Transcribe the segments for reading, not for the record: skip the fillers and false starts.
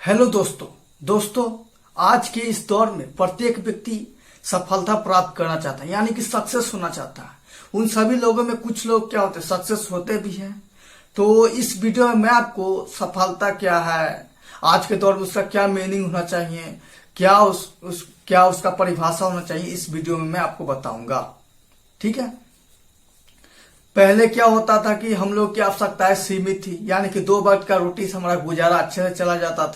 Hello दोस्तों आज के इस दौर में प्रत्येक व्यक्ति सफलता प्राप्त करना चाहता है, यानी कि सक्सेस होना चाहता है। उन सभी लोगों में कुछ लोग क्या होते हैं, सक्सेस होते भी हैं। तो इस वीडियो में मैं आपको सफलता क्या है, आज के दौर में उसका क्या मीनिंग होना चाहिए, क्या उसका परिभाषा होना चाहिए, इस वीडियो में मैं आपको बताऊंगा। ठीक है। पहले क्या होता था कि हम लोग की आवश्यकताएं सीमित थी, यानी कि 2 वक्त का रोटी से हमारा गुजारा अच्छे से चलता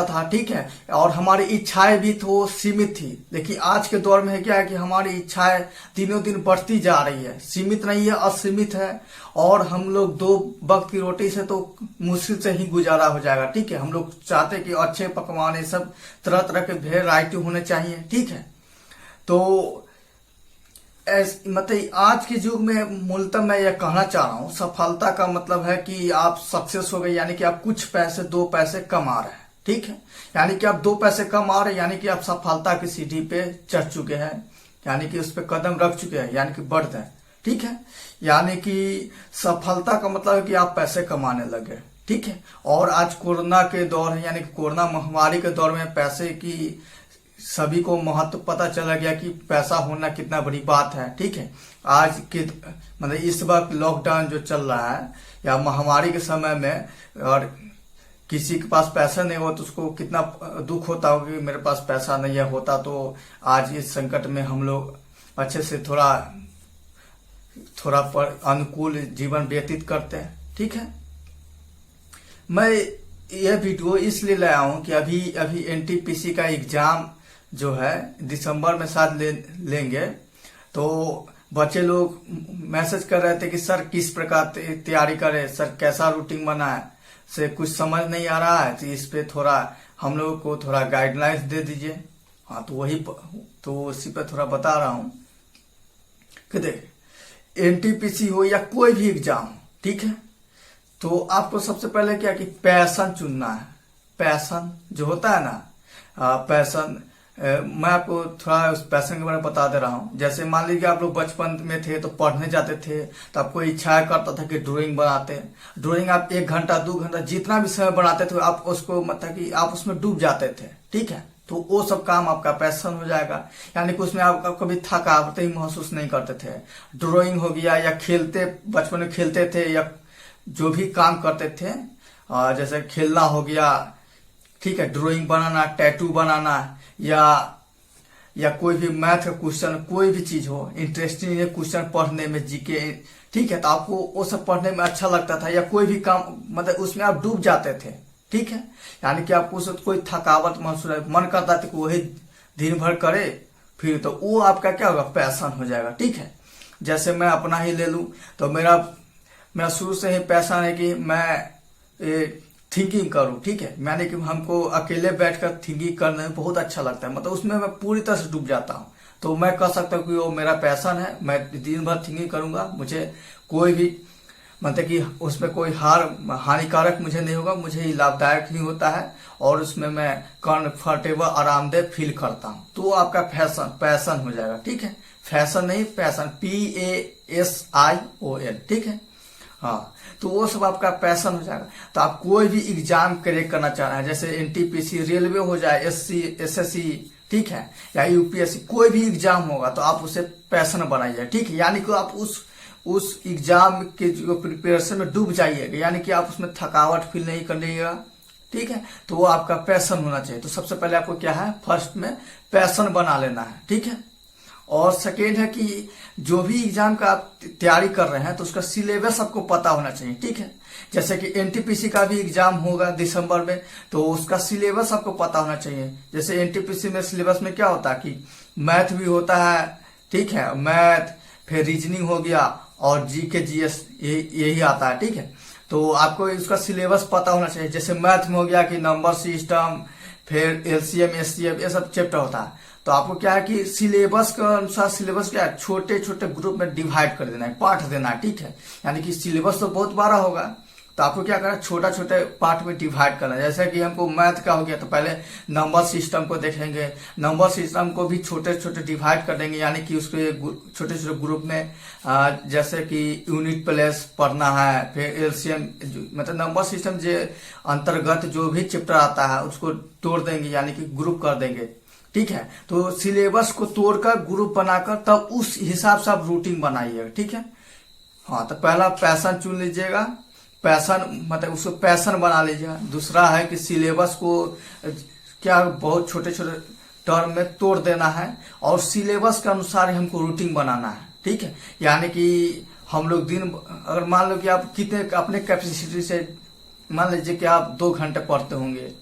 था। ठीक है। और हमारी इच्छाएं भी तो सीमित थी। लेकिन आज के दौर में क्या है कि हमारी इच्छाएं दिनों दिन बढ़ती जा रही है, सीमित नहीं है, असीमित है। और हम लोग 2 वक्त की रोटी से तो मुश्किल से ही गुजारा हो जाएगा। ठीक है। हम लोग चाहते कि अच्छे पकवान, ये सब तरह तरह के वेराइटी होने चाहिए। ठीक है। तो मतलब आज के युग में मूलतः मैं यह कहना चाह रहा हूं, सफलता का मतलब है कि आप सक्सेस हो गए, यानी कि आप कुछ पैसे 2 पैसे कमा रहे हैं। ठीक है। यानी कि आप 2 पैसे कमा रहे हैं, यानी कि आप सफलता की सीढ़ी पे चढ़ चुके हैं, यानी कि उस पे कदम रख चुके हैं, यानी कि बढ़ गए। ठीक है। यानी कि सफलता का मतलब है कि आप पैसे कमाने लगे। ठीक है। और आज कोरोना के दौर है, यानी कि कोरोना महामारी के दौर में पैसे की सभी को महत्व पता चला गया कि पैसा होना कितना बड़ी बात है। ठीक है। आज के मतलब इस वक्त लॉकडाउन जो चल रहा है या महामारी के समय में, और किसी के पास पैसा नहीं हो तो उसको कितना दुख होता होगा कि मेरे पास पैसा नहीं है, होता तो आज इस संकट में हम लोग अच्छे से थोड़ा पर अनुकूल जीवन व्यतीत करते हैं। ठीक है। मैं यह वीडियो इसलिए लाया हूं कि अभी एनटीपीसी का एग्जाम जो है दिसंबर में शायद लेंगे। तो बच्चे लोग मैसेज कर रहे थे कि सर किस प्रकार तैयारी करें, सर कैसा रूटीन बनाए, से कुछ समझ नहीं आ रहा है, तो इस पे थोड़ा हम लोगों को थोड़ा गाइडलाइंस दे दीजिए। हाँ, तो उसी पे थोड़ा बता रहा हूं कि देख, एनटीपीसी हो या कोई भी एग्जाम हो, ठीक है, तो आपको सबसे पहले क्या कि पैशन चुनना है। पैशन जो होता है ना, पैशन मैं आपको थोड़ा उस पैशन के बारे में बता दे रहा हूँ। जैसे मान लीजिए आप लोग बचपन में थे तो पढ़ने जाते थे, तो आपको इच्छा करता था कि ड्राइंग बनाते। ड्राइंग आप 1 घंटा 2 घंटा जितना भी समय बनाते थे, आप उसको मतलब कि आप उसमें डूब जाते थे। ठीक है। तो वो सब काम आपका पैशन हो जाएगा, यानी कि उसमें आप कभी थकावट ही महसूस नहीं करते थे। ड्राइंग हो गया, या खेलते, बचपन में खेलते थे, या जो भी काम करते थे, जैसे खेलना हो गया, ठीक है, ड्राइंग बनाना, टैटू बनाना, या कोई भी मैथ का क्वेश्चन, कोई भी चीज हो, इंटरेस्टिंग है क्वेश्चन पढ़ने में, जीके, ठीक है, तो आपको वो सब पढ़ने में अच्छा लगता था, या कोई भी काम मतलब उसमें आप डूब जाते थे। ठीक है। यानी कि आपको उससे कोई थकावट महसूस, मन करता था कि वही दिन भर करे, फिर तो वो आपका क्या होगा, पैशन हो जाएगा। ठीक है। जैसे मैं अपना ही ले लूं तो मेरा शुरू से ही पैशन है कि मैं थिंकिंग करूं। ठीक है। यानी कि हमको अकेले बैठकर थिंकिंग करने में बहुत अच्छा लगता है, मतलब उसमें मैं पूरी तरह से डूब जाता हूं। तो मैं कह सकता हूं कि वो मेरा पैशन है। मैं दिन भर थिंकिंग करूंगा, मुझे कोई भी मतलब कि उसमें कोई हानिकारक मुझे नहीं होगा, मुझे ही लाभदायक ही होता है, और उसमें मैं कंफर्टेबल, आरामदेह फील करता हूं। तो आपका पैशन हो जाएगा। ठीक है। फैशन नहीं, पैशन, PASION। ठीक है। हाँ, तो वो सब आपका पैशन हो जाएगा। तो आप कोई भी एग्जाम क्रैक करना चाह रहे हैं, जैसे एनटीपीसी, रेलवे हो जाए, SSC, ठीक है, या यूपीएससी, कोई भी एग्जाम होगा तो आप उसे पैशन बनाइए। ठीक है। यानी कि आप उस एग्जाम के जो प्रिपरेशन में डूब जाइएगा, यानी कि आप उसमें थकावट फील नहीं करिएगा। ठीक है। तो वो आपका पैशन होना चाहिए। तो सबसे पहले आपको क्या है, फर्स्ट में पैशन बना लेना है। ठीक है। और सेकेंड है कि जो भी एग्जाम का आप तैयारी कर रहे हैं तो उसका सिलेबस आपको पता होना चाहिए। ठीक है। जैसे कि एनटीपीसी का भी एग्जाम होगा दिसंबर में, तो उसका सिलेबस आपको पता होना चाहिए। जैसे एनटीपीसी में सिलेबस में क्या होता है कि मैथ भी होता है, ठीक है, मैथ, फिर रीजनिंग हो गया, और जीके जीएस यही आता है। ठीक है। तो आपको उसका सिलेबस पता होना चाहिए। जैसे मैथ में हो गया कि नंबर सिस्टम, फिर LCM SCM, ये सब चैप्टर होता है। तो आपको क्या है कि सिलेबस के अनुसार, सिलेबस क्या है, छोटे छोटे ग्रुप में डिवाइड कर देना है, बांट देना है। ठीक है। यानी कि सिलेबस तो बहुत बड़ा होगा, तो आपको क्या करना है, छोटा छोटे पार्ट में डिवाइड करना है। जैसे कि हमको मैथ का हो गया तो पहले नंबर सिस्टम को देखेंगे, नंबर सिस्टम को भी छोटे छोटे डिवाइड कर देंगे, यानी कि उसके छोटे छोटे ग्रुप में जैसे कि यूनिट प्लेस पढ़ना है, फिर एलसीएम, मतलब नंबर सिस्टम जो अंतर्गत जो भी चैप्टर आता है उसको तोड़ देंगे, यानी कि ग्रुप कर देंगे। ठीक है, तो सिलेबस को तोड़कर ग्रुप बनाकर तब उस हिसाब से आप रूटीन बनाइएगा। ठीक है, हाँ, तो पहला पैशन चुन लीजिएगा, पैशन मतलब उसको पैशन बना लीजिएगा। दूसरा है कि सिलेबस को क्या बहुत छोटे छोटे टर्म में तोड़ देना है और सिलेबस के अनुसार ही हमको रूटीन बनाना है। ठीक है, यानी कि हम लोग दिन, अगर मान लो कि आप कितने अपने कैपेसिटी से, मान लीजिए कि आप 2 घंटे पढ़ते होंगे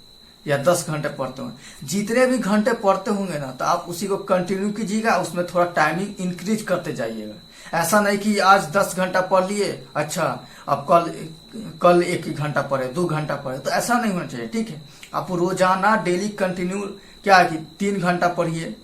या 10 घंटे पढ़ते होंगे, जितने भी घंटे पढ़ते होंगे ना, तो आप उसी को कंटिन्यू कीजिएगा, उसमें थोड़ा टाइमिंग इंक्रीज करते जाइएगा। ऐसा नहीं कि आज 10 घंटा पढ़ लिए, अच्छा अब कल 1 घंटा पढ़े, 2 घंटा पढ़े, तो ऐसा नहीं होना चाहिए। ठीक है, आप रोजाना डेली कंटिन्यू क्या है कि 3 घंटा पढ़िए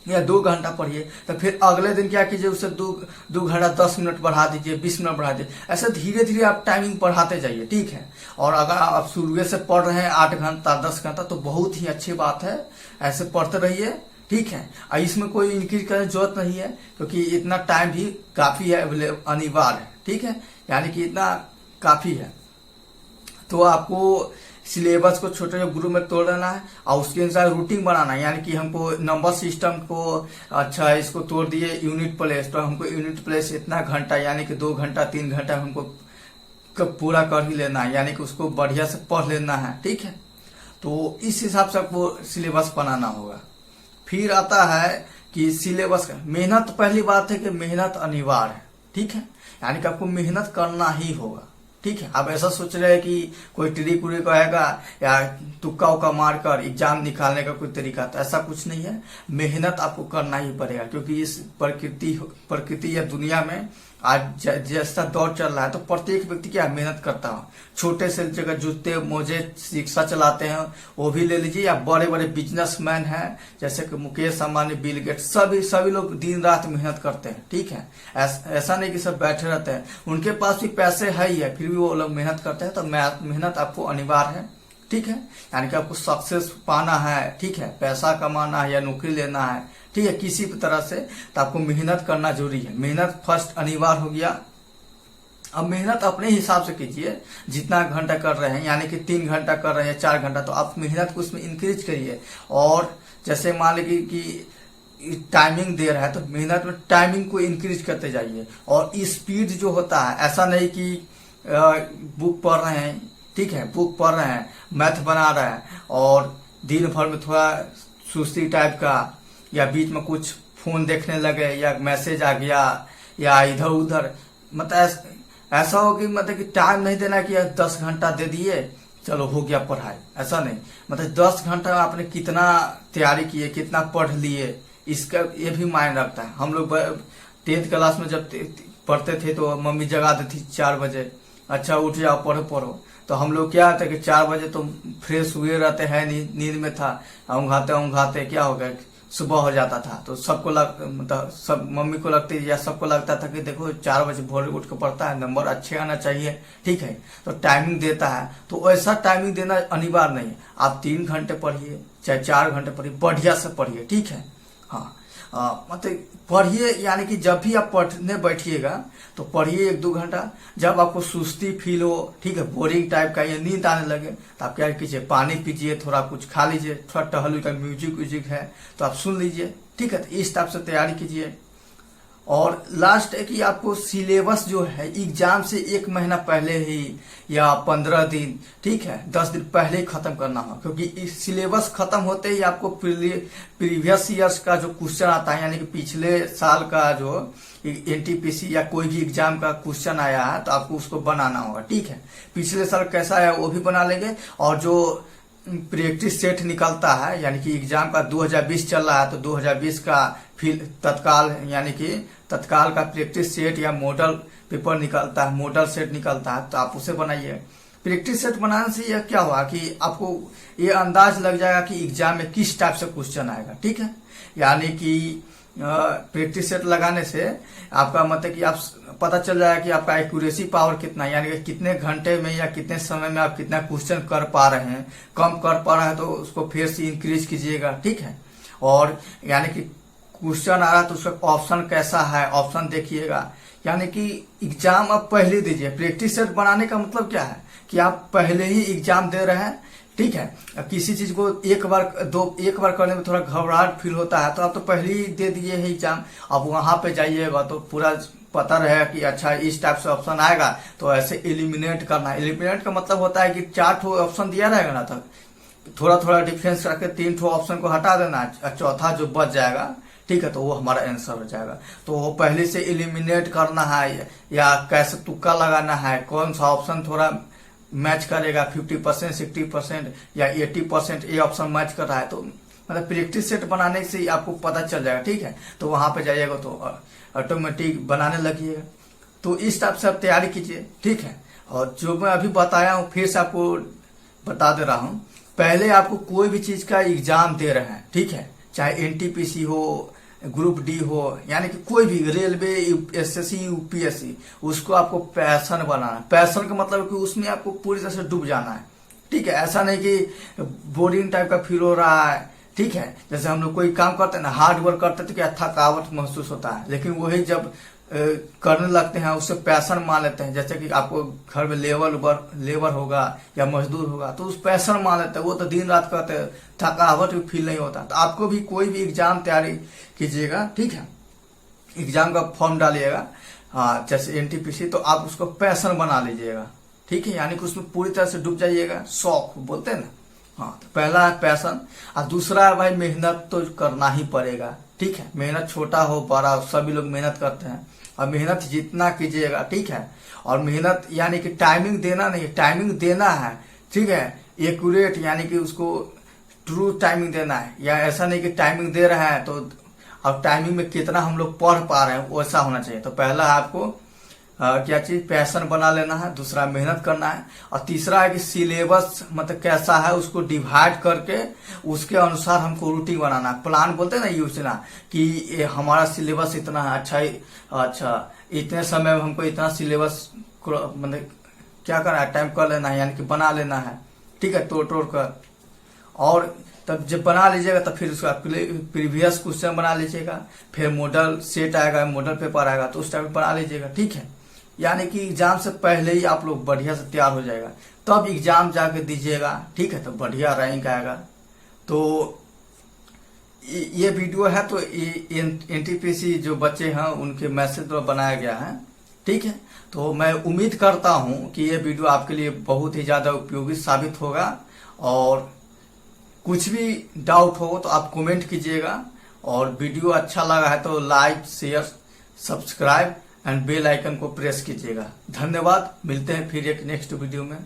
या 2 घंटा पढ़िए, तो फिर अगले दिन क्या कीजिए, उससे 2 घंटा 10 मिनट बढ़ा दीजिए, 20 मिनट बढ़ा दीजिए, ऐसे धीरे धीरे आप टाइमिंग बढ़ाते जाइए। ठीक है, और अगर आप शुरू से पढ़ रहे हैं 8 घंटा 10 घंटा तो बहुत ही अच्छी बात है, ऐसे पढ़ते रहिए। ठीक है, इसमें कोई इंक्रीज करने की जरूरत नहीं है, क्योंकि इतना टाइम भी काफी है, अनिवार्य है। ठीक है, यानी कि इतना काफी है। तो आपको सिलेबस को छोटे छोटे ग्रुप में तोड़ देना है और उसके अनुसार रूटीन बनाना है, यानी कि हमको नंबर सिस्टम को, अच्छा इसको तोड़ दिए यूनिट प्लेस, तो हमको यूनिट प्लेस इतना घंटा, यानी कि 2 घंटा 3 घंटा हमको पूरा कर ही लेना है, यानी कि उसको बढ़िया से पढ़ लेना है। ठीक है, तो इस हिसाब से आपको सिलेबस बनाना होगा। फिर आता है कि सिलेबस का मेहनत, पहली बात है कि मेहनत अनिवार्य है। ठीक है, यानी कि आपको मेहनत करना ही होगा। ठीक है, आप ऐसा सोच रहे हैं कि कोई ट्रिक उरिक आएगा या तुक्का उक्का मारकर एग्जाम निकालने का कोई तरीका, तो ऐसा कुछ नहीं है। मेहनत आपको करना ही पड़ेगा, क्योंकि इस प्रकृति या दुनिया में आज जैसा दौर चल रहा है, तो प्रत्येक व्यक्ति क्या मेहनत करता है। छोटे से जगह जूते मोजे रिक्शा चलाते हैं वो भी ले लीजिए, या बड़े बड़े बिजनेसमैन हैं जैसे कि मुकेश अंबानी, बिल गेट्स, सभी लोग दिन रात मेहनत करते हैं। ठीक है, ऐसा नहीं कि सब बैठे रहते हैं, उनके पास भी पैसे है ही है, फिर भी वो लोग मेहनत करते हैं। तो मेहनत आपको अनिवार्य है। ठीक है, यानी कि आपको सक्सेस पाना है, ठीक है, पैसा कमाना है या नौकरी लेना है, ठीक है, किसी भी तरह से, तो आपको मेहनत करना जरूरी है। मेहनत फर्स्ट अनिवार्य हो गया। अब मेहनत अपने हिसाब से कीजिए, जितना घंटा कर रहे हैं, यानी कि 3 घंटा कर रहे हैं, 4 घंटा, तो आप मेहनत को उसमें इंक्रीज करिए। और जैसे मान लीजिए कि टाइमिंग दे रहा है, तो मेहनत में टाइमिंग को इंक्रीज करते जाइए। और स्पीड जो होता है, ऐसा नहीं कि बुक पढ़ रहे हैं, ठीक है, बुक पढ़ रहे हैं, मैथ बना रहे हैं और दिन भर में थोड़ा सुस्ती टाइप का, या बीच में कुछ फोन देखने लगे या मैसेज आ गया या इधर उधर, मतलब ऐसा हो कि मतलब कि टाइम नहीं देना कि 10 घंटा दे दिए चलो हो गया पढ़ाई, ऐसा नहीं। मतलब 10 घंटा आपने कितना तैयारी किए, कितना पढ़ लिए, इसका ये भी मायने रखता है। हम लोग 10th क्लास में जब पढ़ते थे तो मम्मी जगा देती 4 बजे, अच्छा उठ जाओ पढ़ो। तो हम लोग क्या था कि 4 बजे तो फ्रेश हुए रहते हैं, नींद में था, ऊँघाते क्या हो गया, सुबह हो जाता था। तो सबको मतलब सब मम्मी को लगती या सबको लगता था कि देखो 4 बजे भोर उठ के पढ़ता है, नंबर अच्छे आना चाहिए। ठीक है, तो टाइमिंग देता है, तो ऐसा टाइमिंग देना अनिवार्य नहीं है। आप 3 घंटे पढ़िए चाहे 4 घंटे पढ़िए, बढ़िया से पढ़िए। ठीक है, हाँ, मतलब पढ़िए, यानी कि जब भी आप पढ़ने बैठिएगा तो पढ़िए 1-2 घंटा। जब आपको सुस्ती फील हो, ठीक है, बोरिंग टाइप का या नींद आने लगे, तो आप क्या कीजिए, पानी पीजिए, थोड़ा कुछ खा लीजिए, थोड़ा टहल का म्यूजिक है तो आप सुन लीजिए। ठीक है, तो इस टाइप से तैयारी कीजिए। और लास्ट है कि आपको सिलेबस जो है एग्जाम से 1 महीना पहले ही या 15 दिन, ठीक है, 10 दिन पहले ही खत्म करना हो, क्योंकि सिलेबस खत्म होते ही आपको प्रीवियस ईयर्स का जो क्वेश्चन आता है, यानी कि पिछले साल का जो एनटीपीसी या कोई भी एग्जाम का क्वेश्चन आया है, तो आपको उसको बनाना होगा। ठीक है, पिछले साल कैसा है वो भी बना लेंगे। और जो प्रैक्टिस सेट निकलता है, यानी कि एग्जाम का 2020 चल रहा है, तो 2020 का फिर तत्काल, यानी कि तत्काल का प्रैक्टिस सेट या मॉडल पेपर निकलता है, मॉडल सेट निकलता है, तो आप उसे बनाइए। प्रैक्टिस सेट बनाने से यह क्या होगा कि आपको ये अंदाज लग जाएगा कि एग्जाम में किस टाइप से क्वेश्चन आएगा। ठीक है, यानी कि प्रैक्टिस सेट लगाने से आपका मतलब कि आप पता चल जाएगा कि आपका एक्यूरेसी पावर कितना है, यानी कि कितने घंटे में या कितने समय में आप कितना क्वेश्चन कर पा रहे हैं। कम कर पा रहे हैं तो उसको फिर से इंक्रीज कीजिएगा, ठीक है। और यानी कि क्वेश्चन आ रहा है तो उसका ऑप्शन कैसा है, ऑप्शन देखिएगा। यानी कि एग्जाम आप पहले दीजिए। प्रैक्टिस सेट बनाने का मतलब क्या है कि आप पहले ही एग्जाम दे रहे हैं, ठीक है। किसी चीज को एक बार करने में थोड़ा घबराहट फील होता है तो आप तो पहले ही दे दिए है एग्जाम। अब वहां पे जाइएगा तो पूरा पता रहेगा कि अच्छा इस टाइप से ऑप्शन आएगा तो ऐसे एलिमिनेट करना। एलिमिनेट का मतलब होता है कि 4 ऑप्शन दिया रहेगा ना, तक थोड़ा थोड़ा डिफरेंस रख के 3 ऑप्शन को हटा देना, चौथा जो बच जाएगा, ठीक है, तो वो हमारा आंसर हो जाएगा। तो वो पहले से एलिमिनेट करना है या कैसे तुक्का लगाना है, कौन सा ऑप्शन थोड़ा मैच करेगा, 50%, 60% या 80% ये ऑप्शन मैच कर रहा है, तो मतलब प्रैक्टिस सेट बनाने से ही आपको पता चल जाएगा, ठीक है। तो वहां पे जाइएगा तो ऑटोमेटिक बनाने लगिएगा। तो इस टाइप से आप तैयारी कीजिए, ठीक है। और जो मैं अभी बताया हूँ फिर से आपको बता दे रहा हूँ, पहले आपको कोई भी चीज का एग्जाम दे रहे हैं, ठीक है, चाहे एनटीपीसी हो, ग्रुप डी हो, यानी कि कोई भी रेलवे, एसएससी, यूपीएससी, उसको आपको पैशन बनाना। पैशन का मतलब कि उसमें आपको पूरी तरह से डूब जाना है, ठीक है। ऐसा नहीं कि बोरिंग टाइप का फील हो रहा है, ठीक है। जैसे हम लोग कोई काम करते हैं ना, हार्ड वर्क करते हैं तो क्या थकावट महसूस होता है, लेकिन वही जब करने लगते हैं उससे पैशन मान लेते हैं। जैसे कि आपको घर में लेबर होगा या मजदूर होगा तो उस पैशन मान लेते हैं, वो तो दिन रात करते हैं, थकावट भी फील नहीं होता। तो आपको भी कोई भी एग्जाम तैयारी कीजिएगा, ठीक है, एग्जाम का फॉर्म डालिएगा, हाँ, जैसे एनटीपीसी, तो आप उसको पैशन बना लीजिएगा, ठीक है। यानी कि उसमें पूरी तरह से डूब जाइएगा, शौक बोलते हैं ना, हाँ। तो पहला है पैशन, और दूसरा है भाई मेहनत तो करना ही पड़ेगा, ठीक है। मेहनत छोटा हो बड़ा सभी लोग मेहनत करते हैं, और मेहनत जितना कीजिएगा, ठीक है। और मेहनत यानी कि टाइमिंग देना नहीं, टाइमिंग देना है, ठीक है, एक्यूरेट, यानी कि उसको ट्रू टाइमिंग देना है। या ऐसा नहीं कि टाइमिंग दे रहे हैं तो अब टाइमिंग में कितना हम लोग पढ़ पा रहे हैं वैसा होना चाहिए। तो पहला है आपको क्या चीज, पैशन बना लेना है, दूसरा मेहनत करना है, और तीसरा है कि सिलेबस मतलब कैसा है उसको डिवाइड करके उसके अनुसार हमको रूटीन बनाना है। प्लान बोलते हैं ना, योजना, कि हमारा सिलेबस इतना है, अच्छा इतने समय में हमको इतना सिलेबस मतलब क्या करना है, टाइम कर लेना है, यानी कि बना लेना है, ठीक है, तोड़ कर। और तब जब बना लीजिएगा तो फिर उसका प्रीवियस क्वेश्चन बना लीजिएगा, फिर मॉडल सेट आएगा, मॉडल पेपर आएगा तो उस टाइम बना लीजिएगा, ठीक है। यानी कि एग्जाम से पहले ही आप लोग बढ़िया से तैयार हो जाएगा, तब एग्जाम जाके दीजिएगा, ठीक है, तो बढ़िया रैंक आएगा। तो ये वीडियो है तो एनटीपीसी जो बच्चे हैं उनके मैसेज द्वारा बनाया गया है, ठीक है। तो मैं उम्मीद करता हूं कि ये वीडियो आपके लिए बहुत ही ज्यादा उपयोगी साबित होगा। और कुछ भी डाउट हो तो आप कमेंट कीजिएगा, और वीडियो अच्छा लगा है तो like, share, subscribe and bell icon को प्रेस कीजिएगा। धन्यवाद, मिलते हैं फिर एक नेक्स्ट वीडियो में।